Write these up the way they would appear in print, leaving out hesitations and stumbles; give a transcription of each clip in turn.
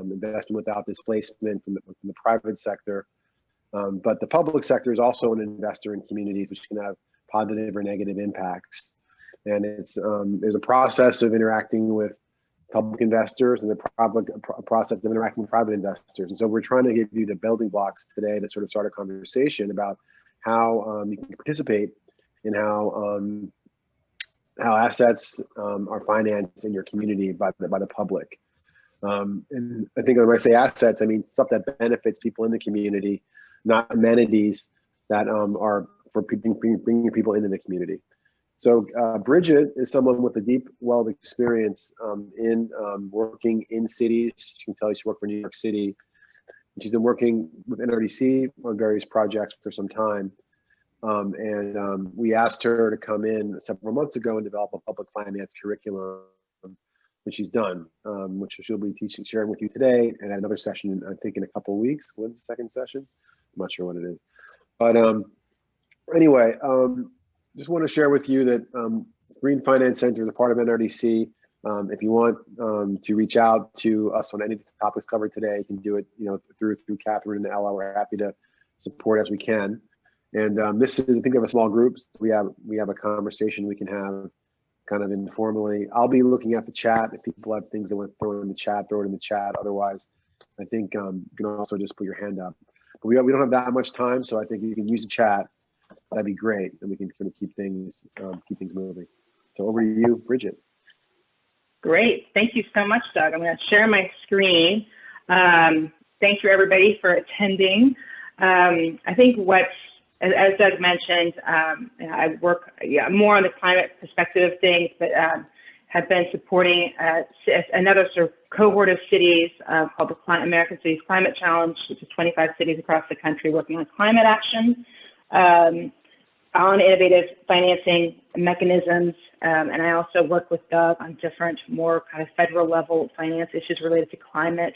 investment without displacement from the private sector. But the public sector is also an investor in communities, which can have positive or negative impacts. And there's a process of interacting with public investors and a process of interacting with private investors. And so we're trying to give you the building blocks today to sort of start a conversation about how you can participate in how assets are financed in your community by the public. And I think when I say assets, I mean stuff that benefits people in the community, not amenities that are for bringing people into the community. So Bridget is someone with a deep well of experience in working in cities. She can tell you she worked for New York City. She's been working with NRDC on various projects for some time. We asked her to come in several months ago and develop a public finance curriculum, which she's done, which she'll be sharing with you today, and at another session, I think in a couple of weeks. When's the second session? I'm not sure what it is. But anyway, just want to share with you that Green Finance Center is a part of NRDC. If you want to reach out to us on any of the topics covered today, you can do it, through Catherine and Ella. We're happy to support as we can. And this is, think of a small group. So we have a conversation we can have kind of informally. I'll be looking at the chat. If people have things they want to throw in the chat, throw it in the chat. Otherwise, I think you can also just put your hand up. But we don't have that much time, so I think you can use the chat. That'd be great, and we can kind of keep things moving. So over to you, Bridget. Great, thank you so much, Doug. I'm going to share my screen. Thank you, everybody, for attending. I think as Doug mentioned, I work more on the climate perspective of things, but have been supporting another sort of cohort of cities called the American Cities Climate Challenge, which is 25 cities across the country working on climate action, on innovative financing mechanisms. And I also work with Doug on different, more kind of federal level finance issues related to climate.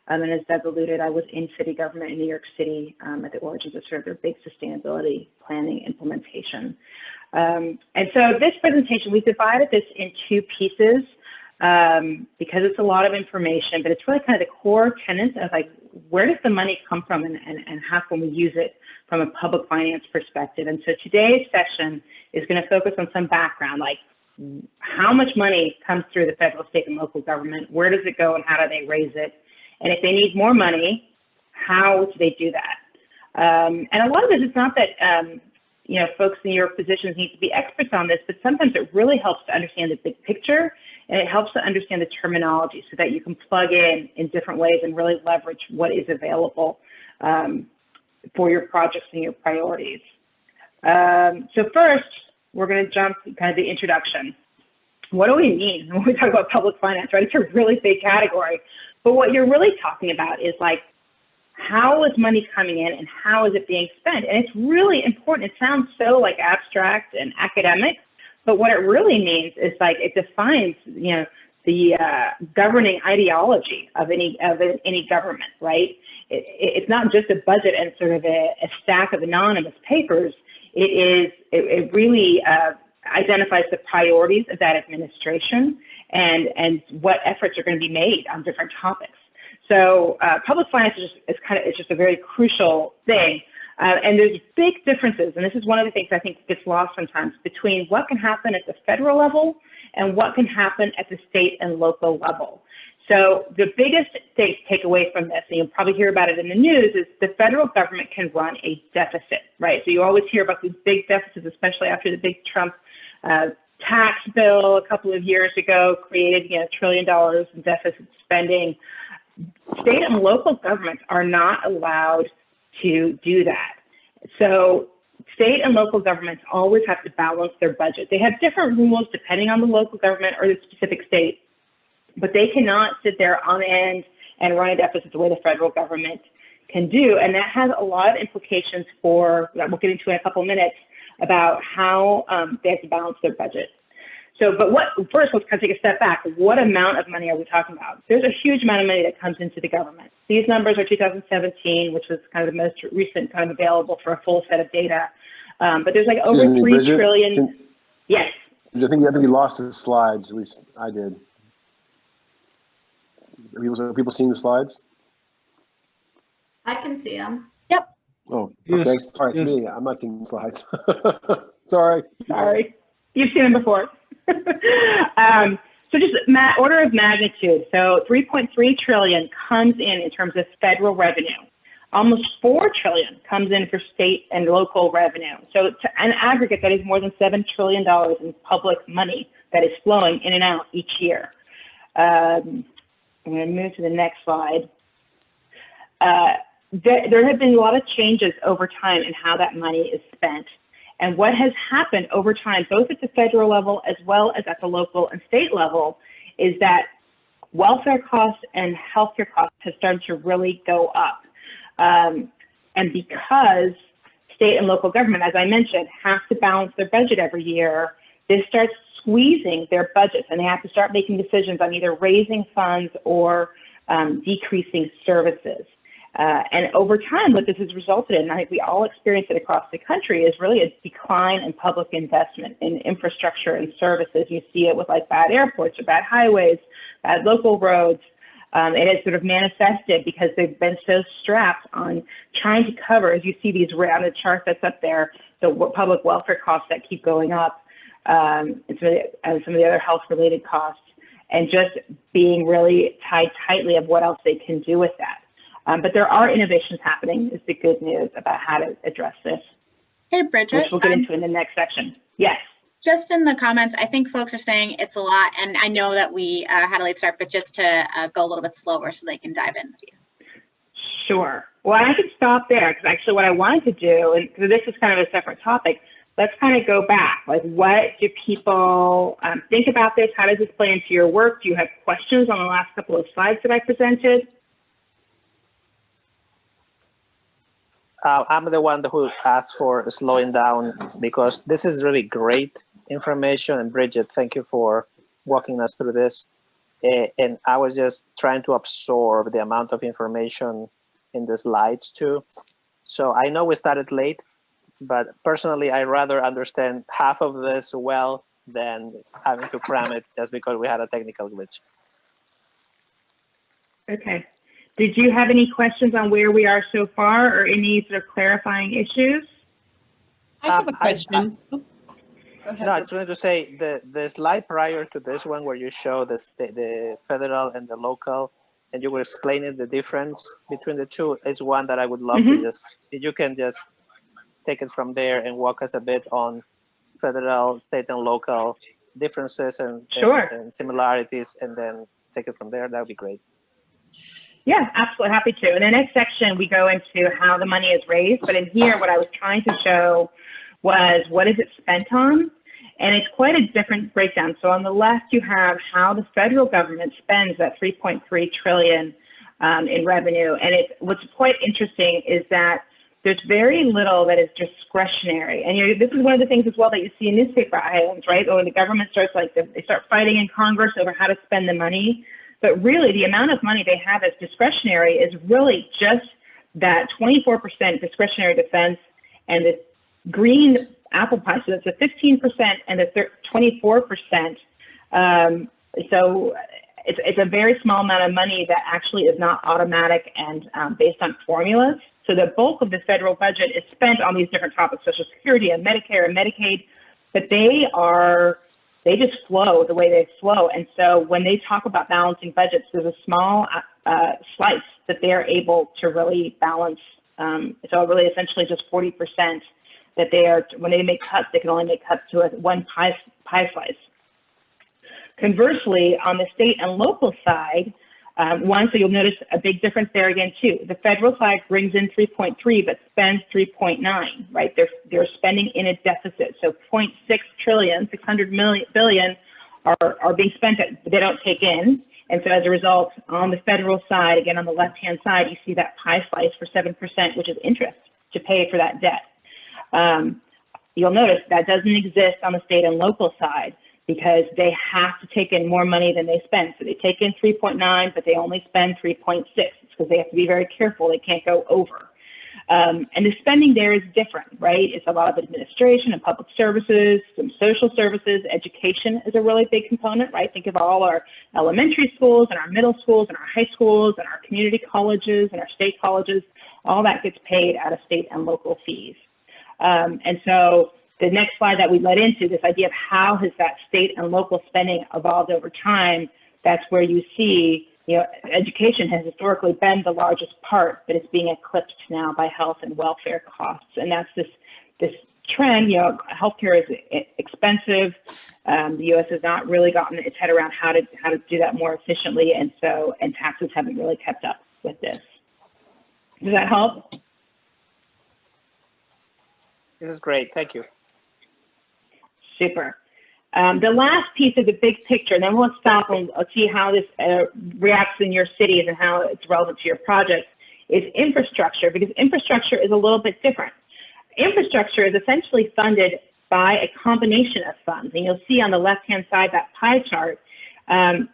And as Doug alluded, I was in city government in New York City at the origins of sort of their big sustainability planning implementation. And so this presentation, we divided this in two pieces because it's a lot of information, but it's really kind of the core tenets of like, where does the money come from and how can we use it from a public finance perspective? And so today's session is going to focus on some background, like how much money comes through the federal, state, and local government, where does it go and how do they raise it? And if they need more money, how do they do that? And a lot of this is not that, folks in your positions need to be experts on this, but sometimes it really helps to understand the big picture, and it helps to understand the terminology so that you can plug in different ways and really leverage what is available for your projects and your priorities. So first, we're going to jump to kind of the introduction. What do we mean when we talk about public finance, right? It's a really big category. But what you're really talking about is like, how is money coming in and how is it being spent? And it's really important. It sounds so like abstract and academic, but what it really means is like it defines, the governing ideology of any government, right? It's not just a budget and sort of a stack of anonymous papers. It really identifies the priorities of that administration and what efforts are going to be made on different topics. So public finance is just a very crucial thing. And there's big differences, and this is one of the things I think gets lost sometimes, between what can happen at the federal level and what can happen at the state and local level. So the biggest takeaway from this, and you'll probably hear about it in the news, is the federal government can run a deficit, right? So you always hear about these big deficits, especially after the big Trump tax bill a couple of years ago created $1 trillion in deficit spending. State and local governments are not allowed to do that. So state and local governments always have to balance their budget. They have different rules depending on the local government or the specific state, but they cannot sit there on end and run a deficit the way the federal government can do. And that has a lot of implications for, that we'll get into in a couple of minutes, about how they have to balance their budget. So, but first, let's kind of take a step back. What amount of money are we talking about? There's a huge amount of money that comes into the government. These numbers are 2017, which was kind of the most recent kind of available for a full set of data. But there's like over $3 trillion. Yes. I think we lost the slides, at least I did. Are people seeing the slides? I can see them. Yep. Oh, Yes, okay. Sorry, yes. it's me. I'm not seeing the slides. Sorry. Sorry, you've seen them before. So just order of magnitude. So 3.3 trillion comes in terms of federal revenue. Almost 4 trillion comes in for state and local revenue. So to an aggregate, that is more than $7 trillion in public money that is flowing in and out each year. I'm going to move to the next slide. There have been a lot of changes over time in how that money is spent. And what has happened over time, both at the federal level as well as at the local and state level, is that welfare costs and healthcare costs have started to really go up. And because state and local government, as I mentioned, have to balance their budget every year, this starts squeezing their budgets, and they have to start making decisions on either raising funds or decreasing services. And over time, what this has resulted in, I think we all experience it across the country, is really a decline in public investment in infrastructure and services. You see it with like bad airports or bad highways, bad local roads. It has sort of manifested because they've been so strapped on trying to cover, as you see these on the chart that's up there, the public welfare costs that keep going up, and some of the other health-related costs, and just being really tied tightly of what else they can do with that. But there are innovations happening, is the good news about how to address this. Hey, Bridget. Which we'll get into in the next section. Yes. Just in the comments, I think folks are saying it's a lot, and I know that we had a late start, but just to go a little bit slower so they can dive in with you. Sure. Well, I could stop there because actually what I wanted to do, and because this is kind of a separate topic, let's kind of go back. Like, what do people think about this? How does this play into your work? Do you have questions on the last couple of slides that I presented? I'm the one who asked for slowing down because this is really great information. And Bridget, thank you for walking us through this. And I was just trying to absorb the amount of information in the slides too. So I know we started late, but personally, I rather understand half of this well than having to cram it just because we had a technical glitch. Okay. Did you have any questions on where we are so far or any sort of clarifying issues? I have a question. Go ahead. No, I just wanted to say the slide prior to this one where you show the federal and the local, and you were explaining the difference between the two, is one that I would love to just, if you can just take it from there and walk us a bit on federal, state, and local differences and similarities, and then take it from there. That would be great. Yeah, absolutely, happy to. In the next section, we go into how the money is raised, but in here, what I was trying to show was what is it spent on, and it's quite a different breakdown. So on the left, you have how the federal government spends that 3.3 trillion in revenue, and what's quite interesting is that there's very little that is discretionary, and this is one of the things as well that you see in newspaper islands, right? When the government starts they start fighting in Congress over how to spend the money. But really, the amount of money they have as discretionary is really just that 24% discretionary defense and the green apple pie. So that's a 15% and a 24%. So it's a very small amount of money that actually is not automatic and based on formulas. So the bulk of the federal budget is spent on these different topics, Social Security and Medicare and Medicaid, but they just flow the way they flow. And so when they talk about balancing budgets, there's a small slice that they're able to really balance. So really essentially just 40% that when they make cuts, they can only make cuts to one pie slice. Conversely, on the state and local side, so you'll notice a big difference there again too. The federal side brings in 3.3, but spends 3.9, right? They're spending in a deficit. So 0.6 trillion, 600 billion are being spent that they don't take in. And so as a result, on the federal side, again, on the left-hand side, you see that pie slice for 7%, which is interest to pay for that debt. You'll notice that doesn't exist on the state and local side, because they have to take in more money than they spend. So they take in 3.9, but they only spend 3.6 because they have to be very careful. They can't go over. And the spending there is different, right? It's a lot of administration and public services, some social services. Education is a really big component, right? Think of all our elementary schools and our middle schools and our high schools and our community colleges and our state colleges. All that gets paid out of state and local fees. And so the next slide that we led into, this idea of how has that state and local spending evolved over time, that's where you see, you know, education has historically been the largest part, but it's being eclipsed now by health and welfare costs. And that's this trend. You know, healthcare is expensive. The U.S. has not really gotten its head around how to do that more efficiently, and taxes haven't really kept up with this. Does that help? This is great. Thank you. Super. The last piece of the big picture, and then we'll stop and see how this reacts in your cities and how it's relevant to your projects, is infrastructure, because infrastructure is a little bit different. Infrastructure is essentially funded by a combination of funds. And you'll see on the left-hand side, that pie chart,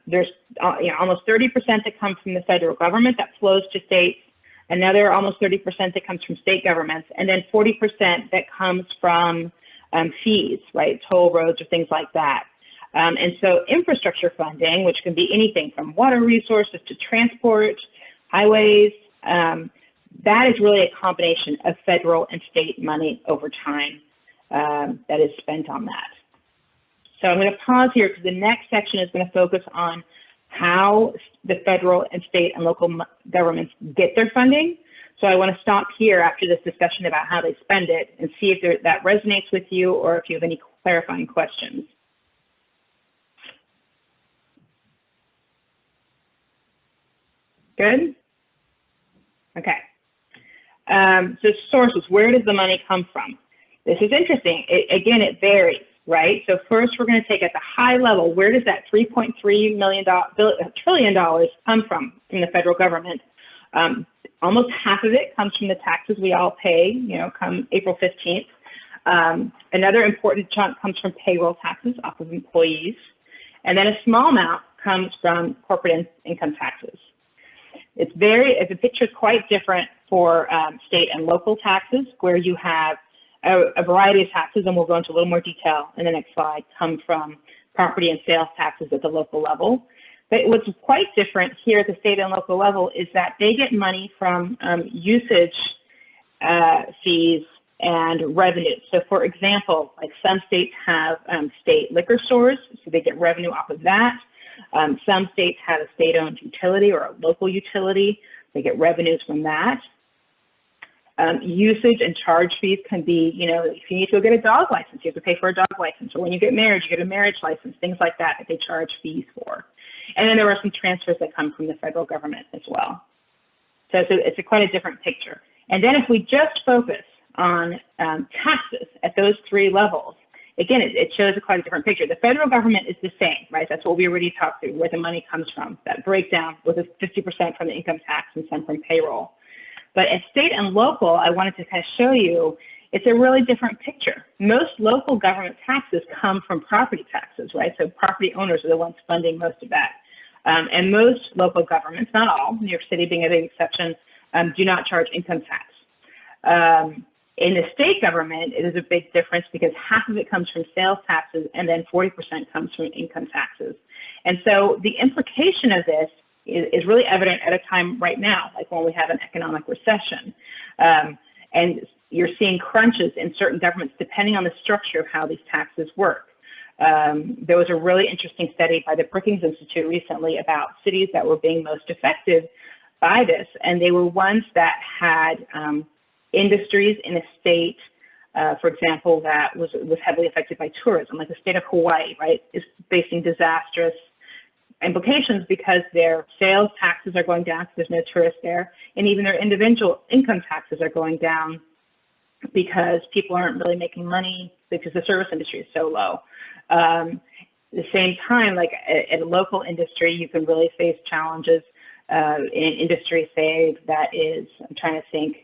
there's almost 30% that comes from the federal government that flows to states, another almost 30% that comes from state governments, and then 40% that comes from fees, right, toll roads or things like that. And so infrastructure funding, which can be anything from water resources to transport, highways, that is really a combination of federal and state money over time that is spent on that. So I'm going to pause here because the next section is going to focus on how the federal and state and local governments get their funding. So I want to stop here after this discussion about how they spend it and see if that resonates with you or if you have any clarifying questions. Good? Okay. So sources, where does the money come from? This is interesting. Again, it varies, right? So first we're going to take at the high level, where does that $3.3 trillion come from the federal government? Almost half of it comes from the taxes we all pay, you know, come April 15th. Another important chunk comes from payroll taxes off of employees. And then a small amount comes from corporate income taxes. The picture is quite different for state and local taxes, where you have a variety of taxes, and we'll go into a little more detail in the next slide, come from property and sales taxes at the local level. But what's quite different here at the state and local level is that they get money from usage fees and revenues. So for example, like some states have state liquor stores, so they get revenue off of that. Some states have a state-owned utility or a local utility. They get revenues from that. Usage and charge fees can be, you know, if you need to go get a dog license, you have to pay for a dog license. Or when you get married, you get a marriage license, things like that they charge fees for. And then there are some transfers that come from the federal government as well. So it's quite a different picture. And then if we just focus on taxes at those three levels, again, it shows quite a different picture. The federal government is the same, right? That's what we already talked through, where the money comes from. That breakdown with 50% from the income tax and some from payroll. But at state and local, I wanted to kind of show you, it's a really different picture. Most local government taxes come from property taxes, right? So property owners are the ones funding most of that. And most local governments, not all, New York City being a big exception, do not charge income tax. In the state government, it is a big difference because half of it comes from sales taxes and then 40% comes from income taxes. And so the implication of this is really evident at a time right now, like when we have an economic recession. And you're seeing crunches in certain governments depending on the structure of how these taxes work. There was a really interesting study by the Brookings Institute recently about cities that were being most affected by this, and they were ones that had industries in a state, for example, that was heavily affected by tourism, like the state of Hawaii, right, is facing disastrous implications because their sales taxes are going down because there's no tourists there, and even their individual income taxes are going down because people aren't really making money because the service industry is so low. At the same time, like at a local industry, you can really face challenges in an industry, say, that is, I'm trying to think,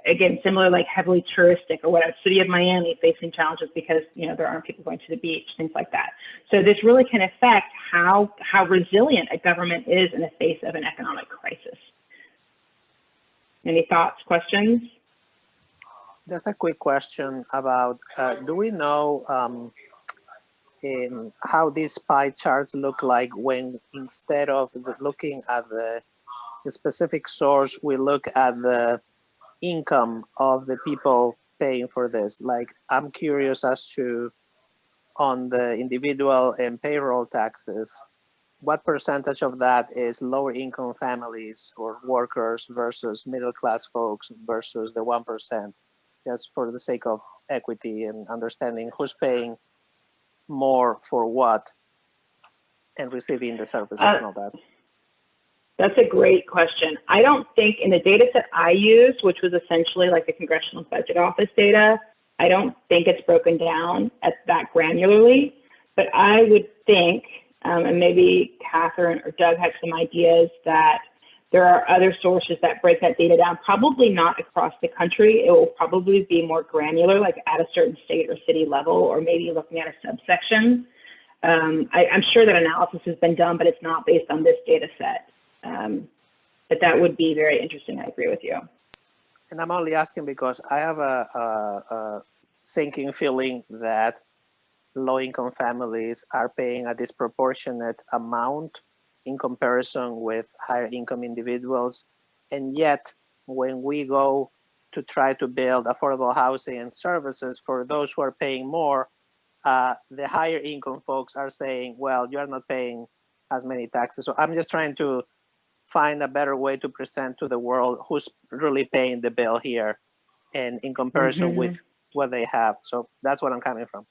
again, similar, like heavily touristic or whatever, city of Miami facing challenges because, you know, there aren't people going to the beach, things like that. So this really can affect how resilient a government is in the face of an economic crisis. Any thoughts, questions? Just a quick question about, do we know in how these pie charts look like when instead of looking at the specific source, we look at the income of the people paying for this? Like, I'm curious as to, on the individual and payroll taxes, what percentage of that is lower income families or workers versus middle class folks versus the 1%, just for the sake of equity and understanding who's paying more for what and receiving the services and all that? That's a great question. I don't think in the data set I used, which was essentially like the Congressional Budget Office data, I don't think it's broken down at that granularly, but I would think, and maybe Catherine or Doug have some ideas, that there are other sources that break that data down, probably not across the country. It will probably be more granular, like at a certain state or city level, or maybe looking at a subsection. I'm sure that analysis has been done, but it's not based on this data set. But that would be very interesting. I agree with you. And I'm only asking because I have a sinking feeling that low-income families are paying a disproportionate amount in comparison with higher income individuals. And yet, when we go to try to build affordable housing and services for those who are paying more, the higher income folks are saying, well, you're not paying as many taxes. So I'm just trying to find a better way to present to the world who's really paying the bill here and in comparison with what they have. So that's what I'm coming from.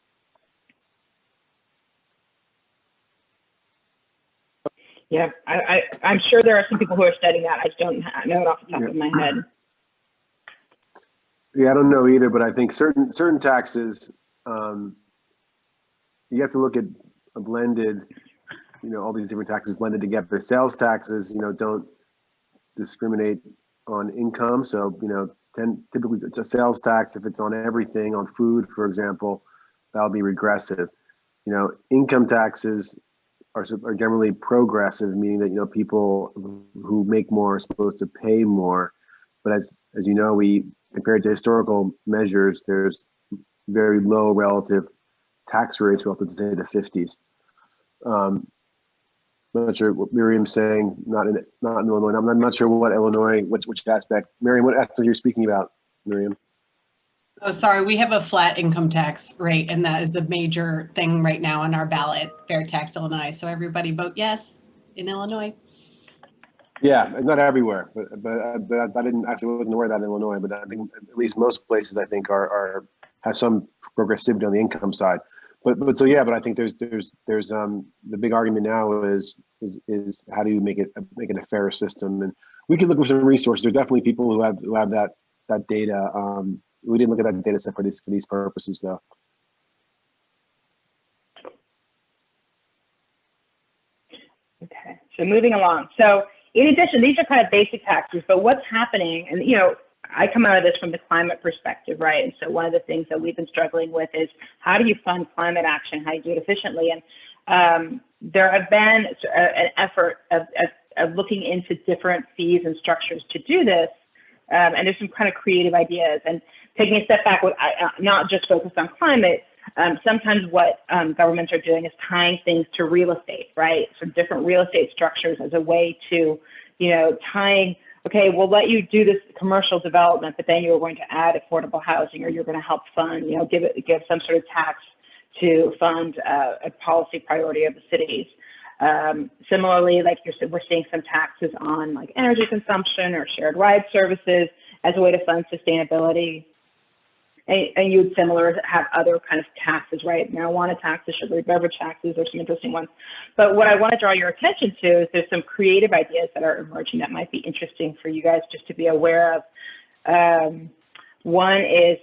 Yeah, I'm sure there are some people who are studying that. I just don't know it off the top of my head. Yeah, I don't know either, but I think certain taxes, you have to look at a blended, all these different taxes blended together. Sales taxes, don't discriminate on income. So, typically it's a sales tax. If it's on everything, on food, for example, that'll be regressive. Income taxes are generally progressive, meaning that, people who make more are supposed to pay more. But as you know, we compared to historical measures, there's very low relative tax rates relative to say the 50s. I'm not sure what Miriam's saying, not in Illinois. I'm not sure what Illinois, which aspect. Miriam, what aspect you're speaking about, Miriam? Oh, sorry, we have a flat income tax rate, and that is a major thing right now on our ballot, Fair Tax Illinois. So everybody vote yes in Illinois. Yeah, not everywhere, but I wasn't aware of that in Illinois, but I think at least most places I think have some progressivity on the income side. But I think there's the big argument now is how do you make it a fairer system? And we could look for some resources. There are definitely people who have that data. We didn't look at that data set for these purposes though. Okay, so moving along. So in addition, these are kind of basic taxes, but what's happening, and I come out of this from the climate perspective, right? And so one of the things that we've been struggling with is how do you fund climate action? How do you do it efficiently? And there have been an effort of looking into different fees and structures to do this. And there's some kind of creative ideas. And taking a step back, not just focused on climate, sometimes what governments are doing is tying things to real estate, right? So different real estate structures as a way to, tying, okay, we'll let you do this commercial development, but then you're going to add affordable housing, or you're going to help fund, give some sort of tax to fund a policy priority of the cities. Similarly, like we're seeing some taxes on like energy consumption or shared ride services as a way to fund sustainability. And you would similar have other kind of taxes, right? Marijuana taxes, sugary beverage taxes, there's some interesting ones. But what I want to draw your attention to is there's some creative ideas that are emerging that might be interesting for you guys just to be aware of. One is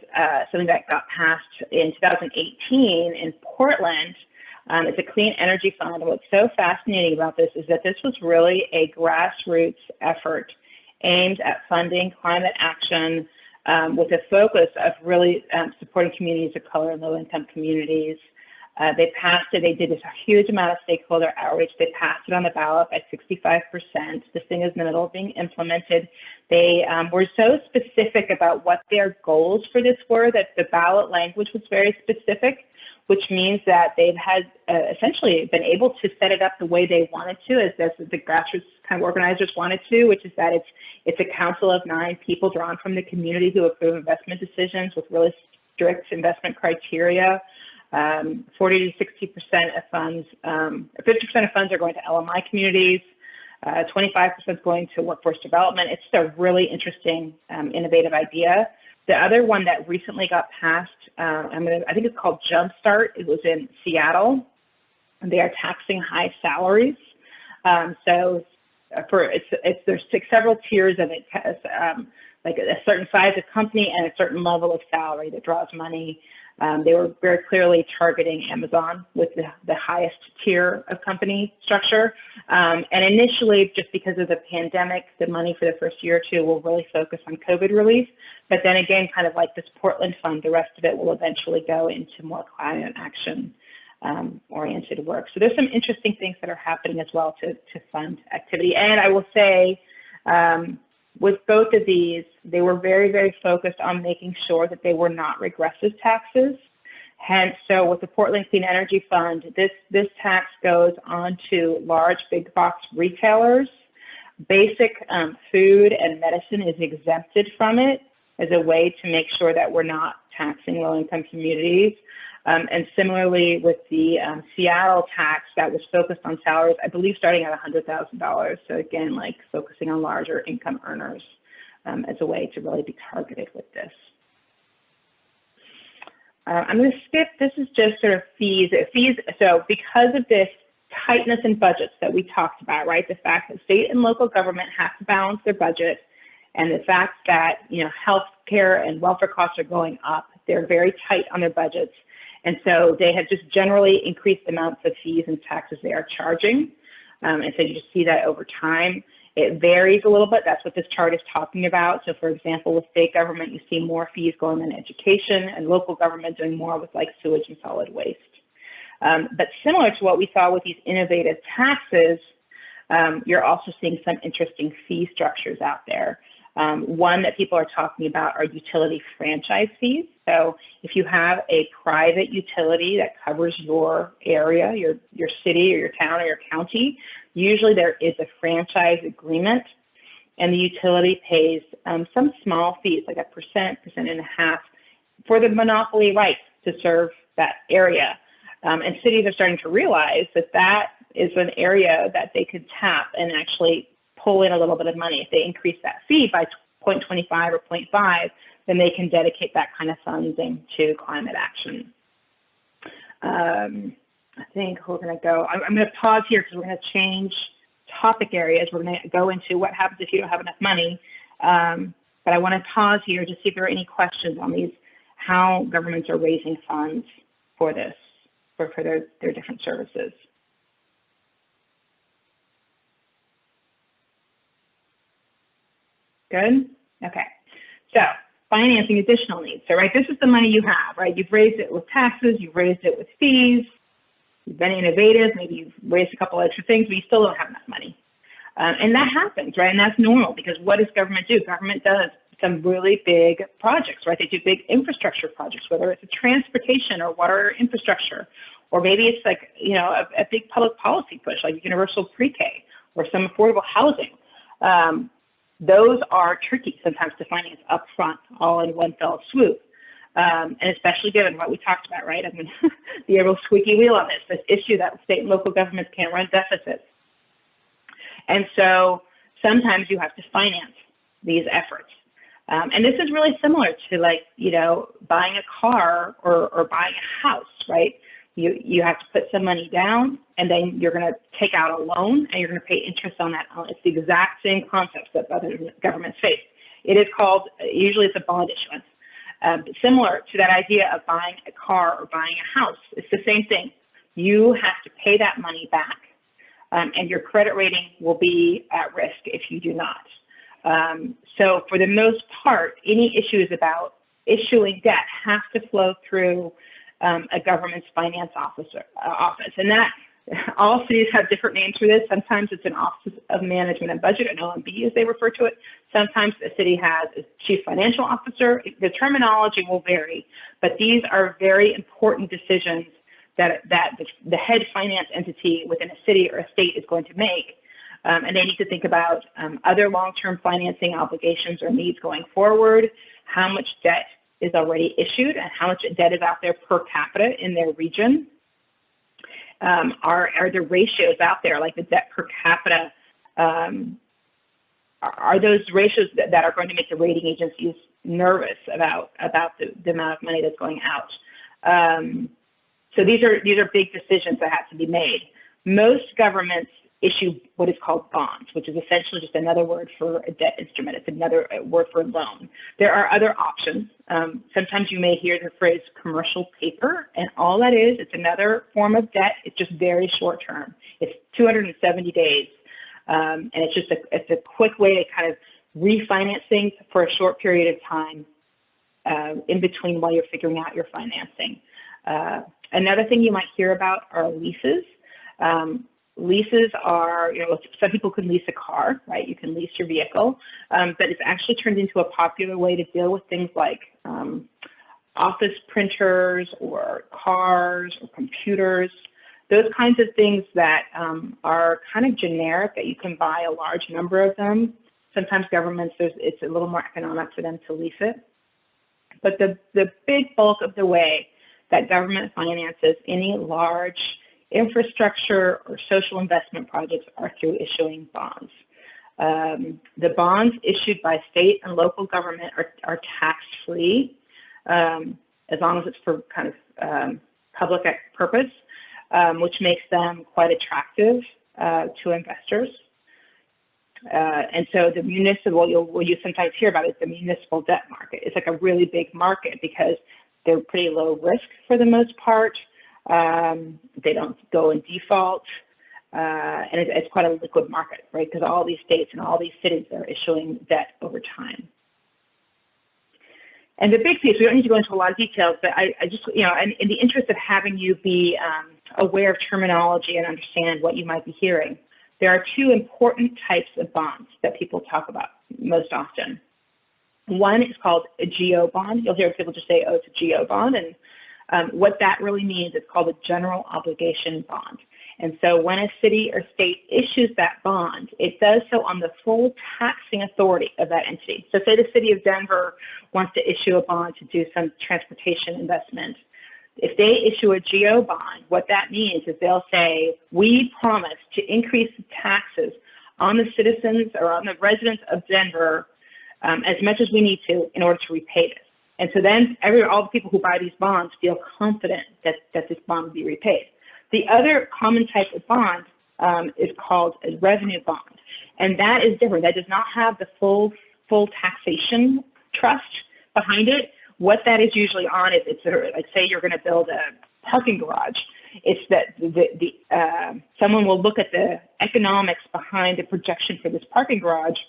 something that got passed in 2018 in Portland. It's a clean energy fund. And what's so fascinating about this is that this was really a grassroots effort aimed at funding climate action with a focus of really supporting communities of color and low-income communities They passed it. They did this huge amount of stakeholder outreach. They passed it on the ballot by 65%. This thing is in the middle of being implemented. They were so specific about what their goals for this were that the ballot language was very specific, which means that they've had essentially been able to set it up the way they wanted to, as the grassroots kind of organizers wanted to, which is that it's a council of 9 people drawn from the community who approve investment decisions with really strict investment criteria. 40 to 60% of funds, 50% of funds are going to LMI communities. 25% is going to workforce development. It's a really interesting, innovative idea. The other one that recently got passed, I think it's called Jumpstart. It was in Seattle. They are taxing high salaries. There's several tiers of it. Has, like a certain size of company and a certain level of salary that draws money. They were very clearly targeting Amazon with the highest tier of company structure. And initially, just because of the pandemic, the money for the first year or two will really focus on COVID relief. But then again, kind of like this Portland fund, the rest of it will eventually go into more climate action oriented work. So there's some interesting things that are happening as well to fund activity. And I will say, with both of these, they were very, very focused on making sure that they were not regressive taxes. Hence, so with the Portland Clean Energy Fund, this tax goes on to large big box retailers. Basic food and medicine is exempted from it as a way to make sure that we're not taxing low-income communities. And similarly with the Seattle tax that was focused on salaries, I believe starting at $100,000. So again, like focusing on larger income earners as a way to really be targeted with this. I'm going to skip, this is just sort of fees. So because of this tightness in budgets that we talked about, right? The fact that state and local government have to balance their budget, and the fact that, you know, healthcare and welfare costs are going up, they're very tight on their budgets. And so they have just generally increased amounts of fees and taxes they are charging. And so you just see that over time. It varies a little bit. That's what this chart is talking about. So for example, with state government, you see more fees going on education, and local government doing more with like sewage and solid waste. But similar to what we saw with these innovative taxes, you're also seeing some interesting fee structures out there. One that people are talking about are utility franchise fees. So if you have a private utility that covers your area, your city or your town or your county, usually there is a franchise agreement, and the utility pays some small fees, like 1.5% for the monopoly right to serve that area. And cities are starting to realize that that is an area that they could tap and actually pull in a little bit of money. If they increase that fee by 0.25 or 0.5, then they can dedicate that kind of funding to climate action. I think we're going to go, I'm going to pause here because we're going to change topic areas. We're going to go into what happens if you don't have enough money. But I want to pause here to see if there are any questions on these, how governments are raising funds for this, for their different services. Good? Okay. So financing additional needs. So, right, this is the money you have, right? You've raised it with taxes, you've raised it with fees, you've been innovative, maybe you've raised a couple extra things, but you still don't have enough money. And that happens, right? And that's normal, because what does government do? Government does some really big projects, right? They do big infrastructure projects, whether it's a transportation or water infrastructure, or maybe it's like, you know, a big public policy push, like universal pre-K or some affordable housing. Those are tricky sometimes to finance upfront, all in one fell swoop. And especially given what we talked about, right? I mean, the real squeaky wheel on this issue that state and local governments can't run deficits. And so sometimes you have to finance these efforts. And this is really similar to, like, you know, buying a car or buying a house, right? You have to put some money down, and then you're going to take out a loan, and you're going to pay interest on that loan. It's the exact same concepts that other governments face. It is called, usually it's a bond issuance. Similar to that idea of buying a car or buying a house, it's the same thing. You have to pay that money back, and your credit rating will be at risk if you do not. So for the most part, any issues about issuing debt have to flow through a government's finance office. And that all cities have different names for this. Sometimes it's an Office of Management and Budget, an OMB as they refer to it. Sometimes a city has a chief financial officer. The terminology will vary, but these are very important decisions that the head finance entity within a city or a state is going to make. And they need to think about other long-term financing obligations or needs going forward, how much debt is already issued and how much debt is out there per capita in their region. Are the ratios out there, like the debt per capita, are those ratios that are going to make the rating agencies nervous about the amount of money that's going out? So these are big decisions that have to be made. Most governments issue what is called bonds, which is essentially just another word for a debt instrument. It's another word for a loan. There are other options. Sometimes you may hear the phrase commercial paper, and all that is, it's another form of debt. It's just very short term. It's 270 days. And it's a quick way to kind of refinance things for a short period of time in between while you're figuring out your financing. Another thing you might hear about are leases. Leases are, some people can lease a car, right? You can lease your vehicle, but it's actually turned into a popular way to deal with things like office printers or cars or computers, those kinds of things that are kind of generic that you can buy a large number of them. Sometimes governments, it's a little more economic for them to lease it. But the big bulk of the way that government finances any large infrastructure or social investment projects are through issuing bonds. The bonds issued by state and local government are tax-free, as long as it's for kind of public purpose, which makes them quite attractive to investors. And so the municipal, what you sometimes hear about is the municipal debt market. It's like a really big market because they're pretty low risk for the most part. They don't go in default, and it's quite a liquid market, right? Because all these states and all these cities are issuing debt over time. And the big piece, we don't need to go into a lot of details, but I just, in the interest of having you be aware of terminology and understand what you might be hearing, there are two important types of bonds that people talk about most often. One is called a GO bond. You'll hear people just say, oh, it's a GO bond, and what that really means is called a general obligation bond. And so when a city or state issues that bond, it does so on the full taxing authority of that entity. So say the city of Denver wants to issue a bond to do some transportation investment. If they issue a GO bond, what that means is they'll say, we promise to increase the taxes on the citizens or on the residents of Denver as much as we need to in order to repay this. And so then all the people who buy these bonds feel confident that this bond will be repaid. The other common type of bond is called a revenue bond. And that is different. That does not have the full taxation trust behind it. What that is usually on is, it's like, say you're going to build a parking garage. It's that someone will look at the economics behind the projection for this parking garage,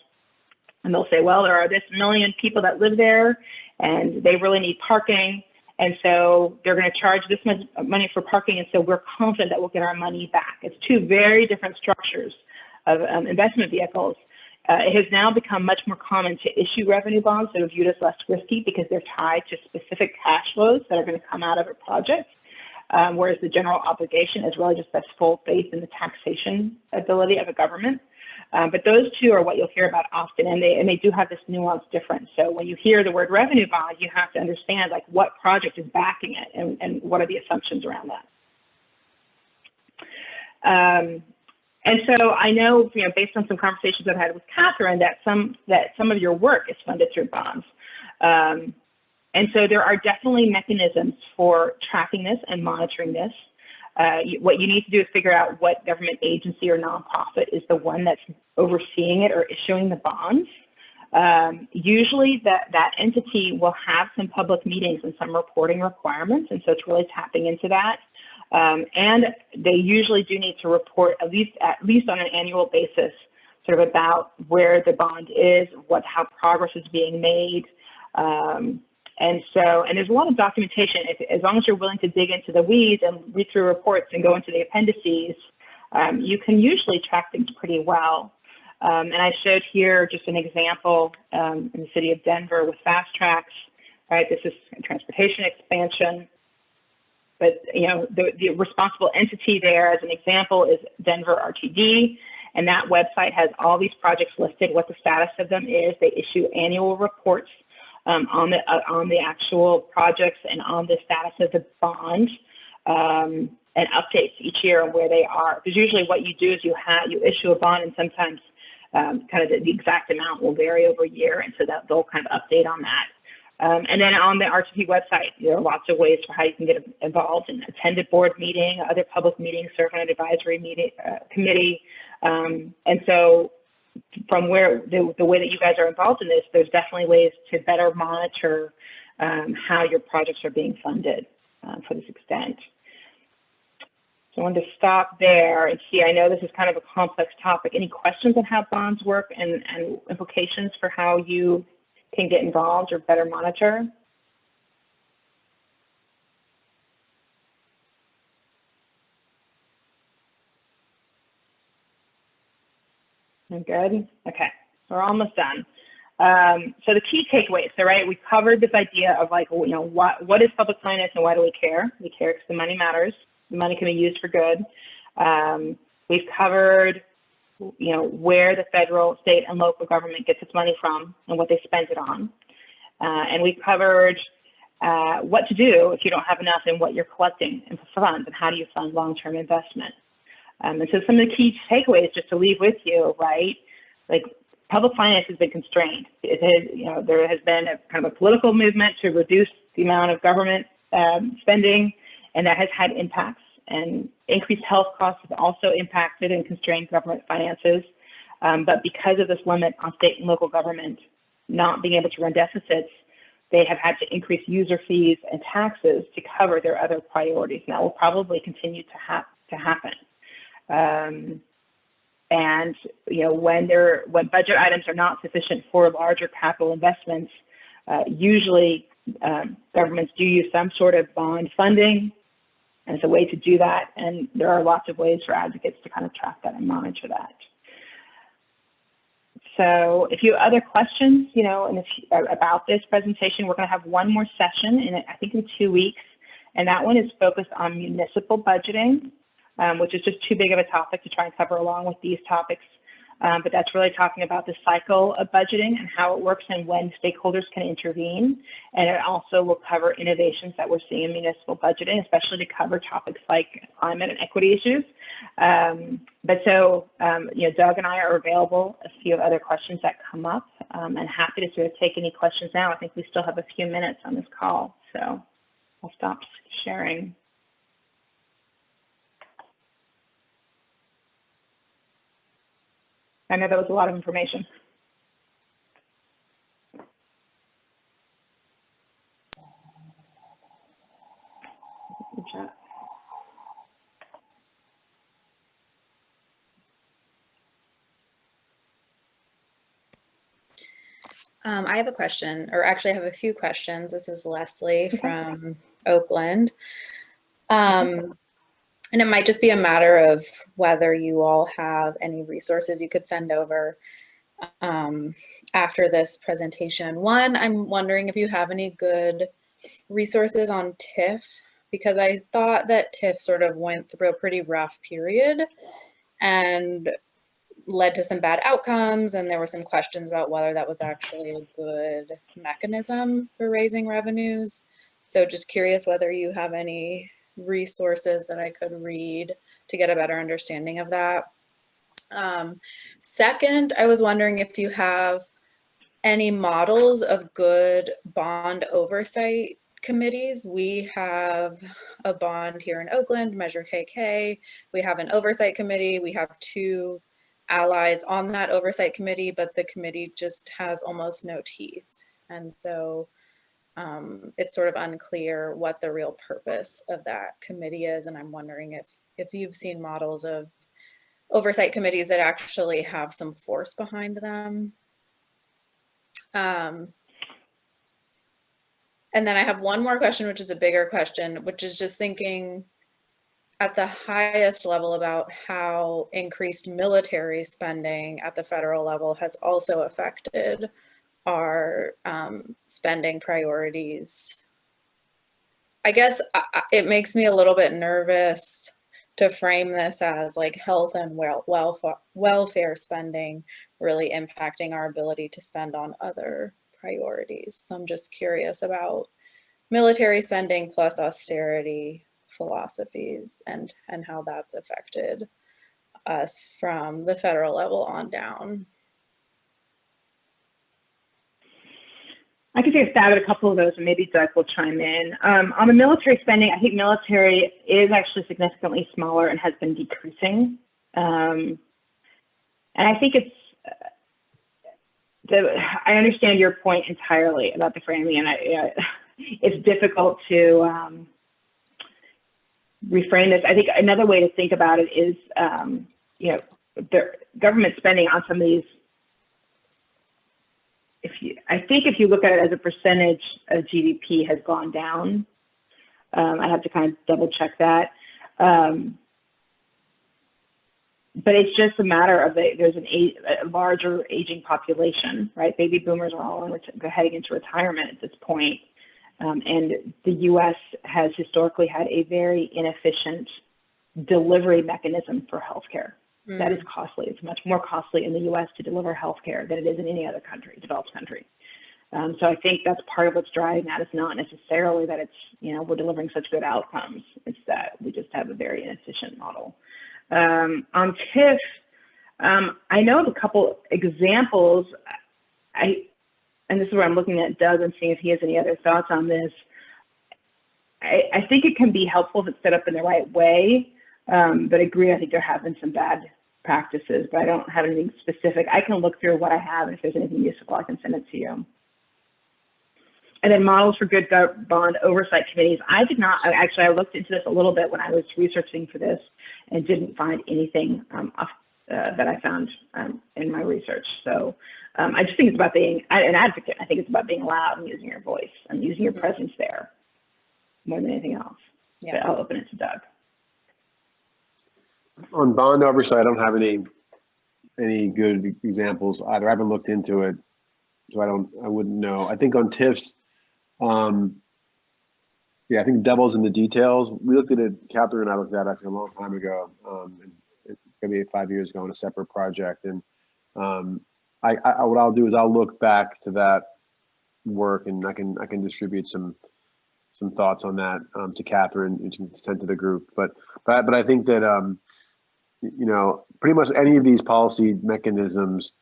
and they'll say, well, there are this million people that live there, and they really need parking, and so they're going to charge this much money for parking, and so we're confident that we'll get our money back. It's two very different structures of investment vehicles. It has now become much more common to issue revenue bonds that are viewed as less risky because they're tied to specific cash flows that are going to come out of a project, whereas the general obligation is really just that full faith in the taxation ability of a government. But those two are what you'll hear about often, and they do have this nuance difference. So when you hear the word revenue bond, you have to understand like what project is backing it and what are the assumptions around that. And so I know, based on some conversations I've had with Catherine, that some of your work is funded through bonds. And so there are definitely mechanisms for tracking this and monitoring this. What you need to do is figure out what government agency or nonprofit is the one that's overseeing it or issuing the bonds. Usually that entity will have some public meetings and some reporting requirements, and so it's really tapping into that. And they usually do need to report at least on an annual basis, sort of about where the bond is, how progress is being made, And there's a lot of documentation. As long as you're willing to dig into the weeds and read through reports and go into the appendices, you can usually track things pretty well. And I showed here just an example in the city of Denver with fast tracks, right? This is transportation expansion. But the responsible entity there, as an example, is Denver RTD, and that website has all these projects listed, what the status of them is. They issue annual reports on the actual projects and on the status of the bond, and updates each year on where they are. Because usually what you do is you issue a bond, and sometimes kind of the exact amount will vary over a year, and so that they'll kind of update on that. And then on the RTP website, there are lots of ways for how you can get involved and attend a board meeting, other public meetings, serve on an advisory meeting, committee. And so from where the way that you guys are involved in this, there's definitely ways to better monitor how your projects are being funded for this extent. So I wanted to stop there and see, I know this is kind of a complex topic. Any questions on how bonds work and implications for how you can get involved or better monitor? I'm good? Okay, we're almost done. So the key takeaways, so right, we covered this idea of like, what is public finance and why do we care? We care because the money matters. The money can be used for good. We've covered where the federal, state, and local government gets its money from and what they spend it on. And we've covered what to do if you don't have enough and what you're collecting in funds and how do you fund long-term investment. And so some of the key takeaways just to leave with you, right? Like public finance has been constrained. There has been a kind of a political movement to reduce the amount of government spending, and that has had impacts. And increased health costs have also impacted and constrained government finances. But because of this limit on state and local government not being able to run deficits, they have had to increase user fees and taxes to cover their other priorities. And that will probably continue to happen. And when budget items are not sufficient for larger capital investments, usually governments do use some sort of bond funding. And it's a way to do that. And there are lots of ways for advocates to kind of track that and monitor that. So if you have other questions, about this presentation, we're going to have one more session in 2 weeks. And that one is focused on municipal budgeting, which is just too big of a topic to try and cover along with these topics. But that's really talking about the cycle of budgeting and how it works and when stakeholders can intervene. And it also will cover innovations that we're seeing in municipal budgeting, especially to cover topics like climate and equity issues. Doug and I are available if you have other questions that come up, and happy to sort of take any questions now. I think we still have a few minutes on this call, so I'll stop sharing. I know that was a lot of information. Good job. I have a question, or actually I have a few questions. This is Leslie from Oakland. And it might just be a matter of whether you all have any resources you could send over after this presentation. One, I'm wondering if you have any good resources on TIF, because I thought that TIF sort of went through a pretty rough period and led to some bad outcomes, and there were some questions about whether that was actually a good mechanism for raising revenues. So just curious whether you have any resources that I could read to get a better understanding of that. Second, I was wondering if you have any models of good bond oversight committees. We have a bond here in Oakland, Measure KK. We have an oversight committee. We have 2 allies on that oversight committee, but the committee just has almost no teeth. And so it's sort of unclear what the real purpose of that committee is. And I'm wondering if you've seen models of oversight committees that actually have some force behind them. And And then I have one more question, which is a bigger question, which is just thinking at the highest level about how increased military spending at the federal level has also affected our spending priorities. I guess it makes me a little bit nervous to frame this as like health and welfare spending really impacting our ability to spend on other priorities. So I'm just curious about military spending plus austerity philosophies and how that's affected us from the federal level on down. I could take a stab at a couple of those, and maybe Doug will chime in. On the military spending, I think military is actually significantly smaller and has been decreasing. And I think I understand your point entirely about the framing, and it's difficult to reframe this. I think another way to think about it is, the government spending on some of these. If you look at it as a percentage of GDP has gone down. I have to kind of double check that. But it's just a matter of there's a larger aging population, right? Baby boomers are all heading into retirement at this point. And the U.S. has historically had a very inefficient delivery mechanism for healthcare. That is costly. It's much more costly in the U.S. to deliver healthcare than it is in any other country, developed country. So I think that's part of what's driving that. It's not necessarily that it's, we're delivering such good outcomes. It's that we just have a very inefficient model. On TIF, I know of a couple examples. And this is where I'm looking at Doug and seeing if he has any other thoughts on this. I think it can be helpful if it's set up in the right way. But I agree, I think there have been some bad practices, but I don't have anything specific. I can look through what I have, and if there's anything useful, I can send it to you. And then models for good bond oversight committees. I did not, actually, I looked into this a little bit when I was researching for this and didn't find anything that I found in my research. So I just think it's about being an advocate. I think it's about being loud and using your voice and using your presence there more than anything else. Yeah. But I'll open it to Doug. On bond oversight, I don't have any good examples either. I haven't looked into it, so I wouldn't know. I think on TIFs, I think devil's in the details. We looked at it, Catherine and I looked at it actually a long time ago, maybe 5 years ago on a separate project. And what I'll do is I'll look back to that work, and I can distribute some thoughts on that to Catherine and to send to the group. But I think that pretty much any of these policy mechanisms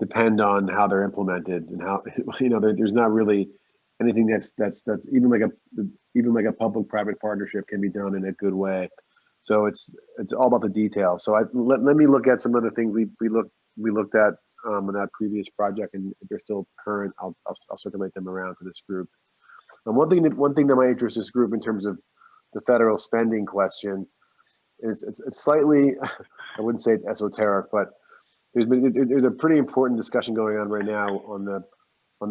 depend on how they're implemented and how there's not really anything that's even like a public-private partnership can be done in a good way. So it's all about the details. So let me look at some of the things we looked at on that previous project, and if they're still current, I'll circulate them around to this group. And one thing that might interest this group in terms of the federal spending question is it's slightly, I wouldn't say it's esoteric, but there's a pretty important discussion going on right now on the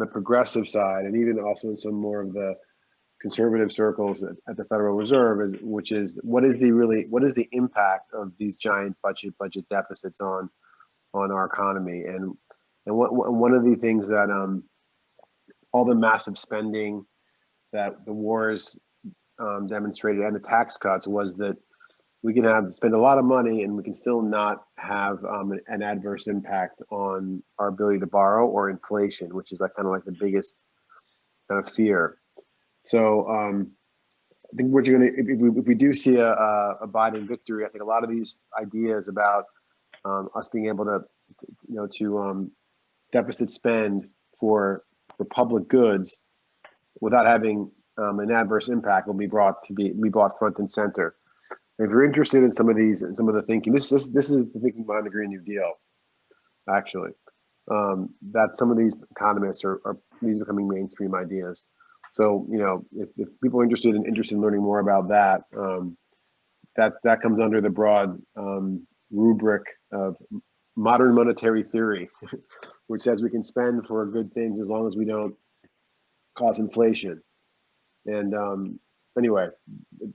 progressive side, and even also in some more of the conservative circles at the Federal Reserve, which is what is the impact of these giant budget deficits on our economy, and one of the things that all the massive spending that the wars demonstrated and the tax cuts was that we can spend a lot of money and we can still not have an adverse impact on our ability to borrow or inflation, which is kind of the biggest kind of fear. So I think if we do see a Biden victory, I think a lot of these ideas about us being able to deficit spend for public goods without having an adverse impact will be brought front and center. If you're interested in some of the thinking, this is the thinking behind the Green New Deal, actually. That some of these economists are these becoming mainstream ideas. So if people are interested in learning more about that, that comes under the broad rubric of modern monetary theory, which says we can spend for good things as long as we don't cause inflation. And anyway,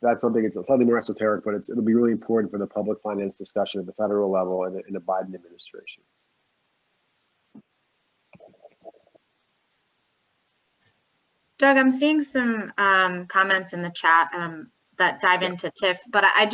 that's something, it's slightly more esoteric, but it'll be really important for the public finance discussion at the federal level and in the Biden administration. Doug, I'm seeing some comments in the chat that dive into TIF, but I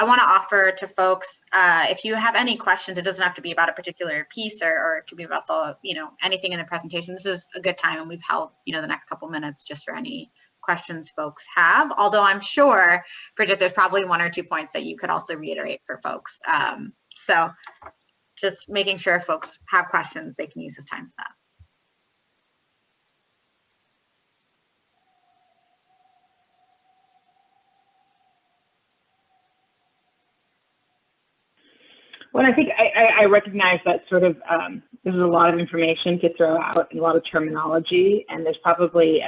want to offer to folks, if you have any questions, it doesn't have to be about a particular piece or it could be about the, anything in the presentation. This is a good time, and we've held, the next couple minutes just for any questions folks have. Although I'm sure, Bridget, there's probably 1 or 2 points that you could also reiterate for folks. So just making sure if folks have questions, they can use this time for that. Well, I think I recognize that sort of there's a lot of information to throw out and a lot of terminology, and there's probably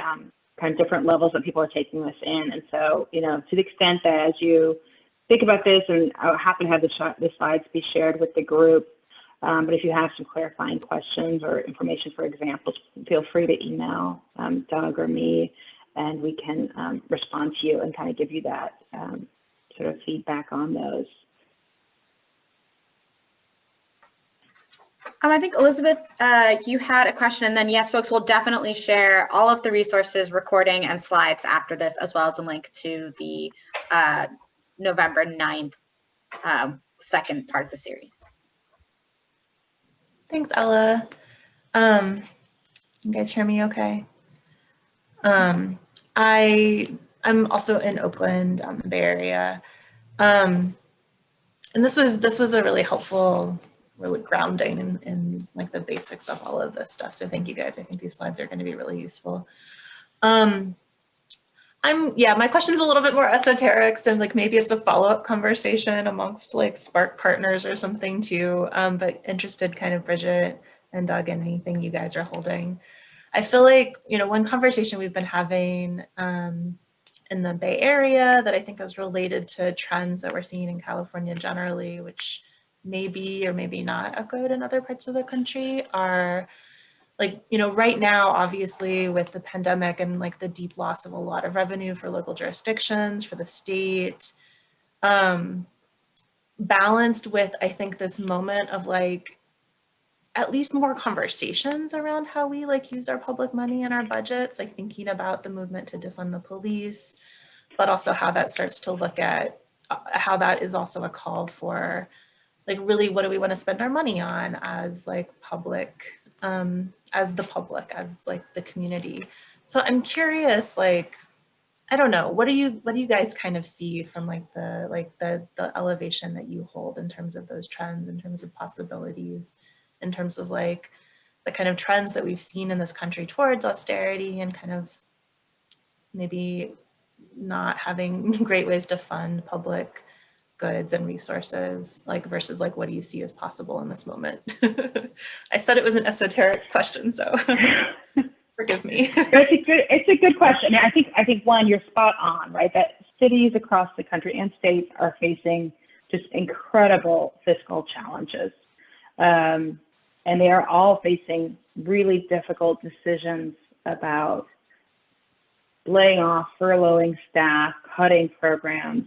kind of different levels that people are taking this in. And so, to the extent that as you think about this, and I'll happy to have the slides be shared with the group, but if you have some clarifying questions or information for examples, feel free to email Doug or me, and we can respond to you and kind of give you that sort of feedback on those. I think, Elizabeth, you had a question, and then yes, folks, we'll definitely share all of the resources, recording and slides after this, as well as a link to the November 9th second part of the series. Thanks, Ella. You guys hear me okay? I'm also in Oakland, the Bay Area. And this was a really helpful, really grounding in like the basics of all of this stuff. So thank you guys. I think these slides are going to be really useful. My question's a little bit more esoteric, so like maybe it's a follow-up conversation amongst like SPARCC partners or something too, but interested kind of Bridget and Doug in anything you guys are holding. I feel like, one conversation we've been having in the Bay Area that I think is related to trends that we're seeing in California generally, which maybe or maybe not echoed in other parts of the country, are like, right now, obviously with the pandemic and like the deep loss of a lot of revenue for local jurisdictions, for the state, balanced with, I think, this moment of like, at least more conversations around how we like use our public money and our budgets, like thinking about the movement to defund the police, but also how that starts to look at how that is also a call for like, really, what do we want to spend our money on as like public, as like the community. So I'm curious, like, I don't know, what do you guys kind of see from like the elevation that you hold in terms of those trends, in terms of possibilities, in terms of like the kind of trends that we've seen in this country towards austerity and kind of maybe not having great ways to fund public goods and resources, like versus like what do you see as possible in this moment? I said it was an esoteric question, so forgive me. It's a good question. I think one, you're spot on, right? That cities across the country and states are facing just incredible fiscal challenges. And they are all facing really difficult decisions about laying off, furloughing staff, cutting programs.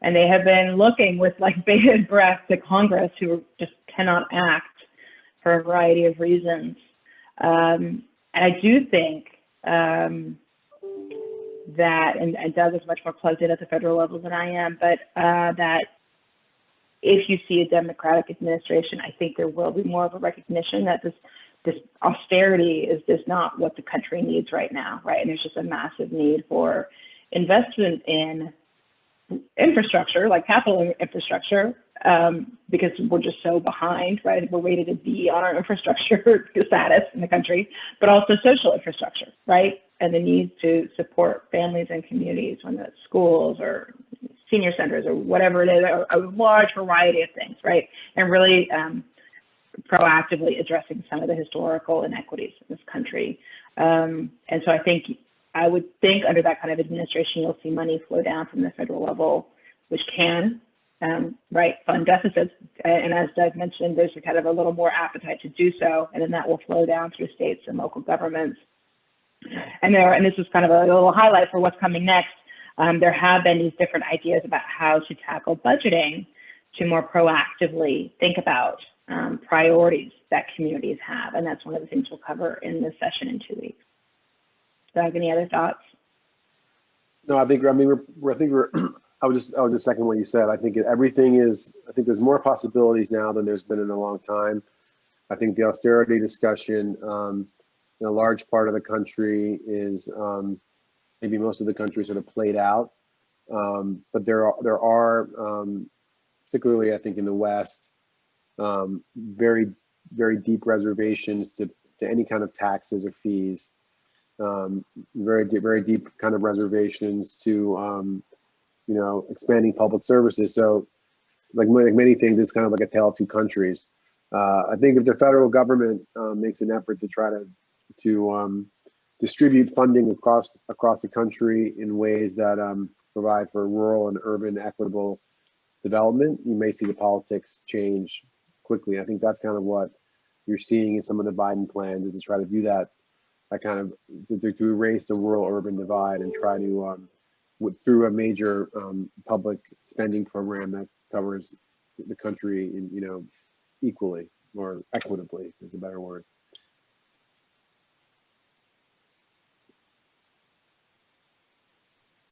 And they have been looking with like bated breath to Congress, who just cannot act for a variety of reasons. And I do think that, and Doug is much more plugged in at the federal level than I am, but that if you see a Democratic administration, I think there will be more of a recognition that this austerity is just not what the country needs right now, right? And there's just a massive need for investment in infrastructure, like capital infrastructure, because we're just so behind, right? We're rated a B on our infrastructure status in the country, but also social infrastructure, right? And the need to support families and communities, whether it's schools or senior centers or whatever it is, a large variety of things, right? And really proactively addressing some of the historical inequities in this country. And so I would think under that kind of administration, you'll see money flow down from the federal level, which can, fund deficits. And as Doug mentioned, there's a kind of a little more appetite to do so, and then that will flow down through states and local governments. And this is kind of a little highlight for what's coming next. There have been these different ideas about how to tackle budgeting to more proactively think about priorities that communities have. And that's one of the things we'll cover in this session in 2 weeks. Doug, any other thoughts? No, I think I would just second what you said. I think I think there's more possibilities now than there's been in a long time. I think the austerity discussion in a large part of the country is maybe most of the country sort of played out, but there are particularly I think in the West very deep reservations to any kind of taxes or fees. Very deep kind of reservations to expanding public services. So like many things, it's kind of like a tale of two countries. I think if the federal government makes an effort to try to distribute funding across the country in ways that provide for rural and urban equitable development, you may see the politics change quickly. I think that's kind of what you're seeing in some of the Biden plans, is to try to do that kind of to erase the rural urban divide and try to through a major public spending program that covers the country in equally or equitably is a better word.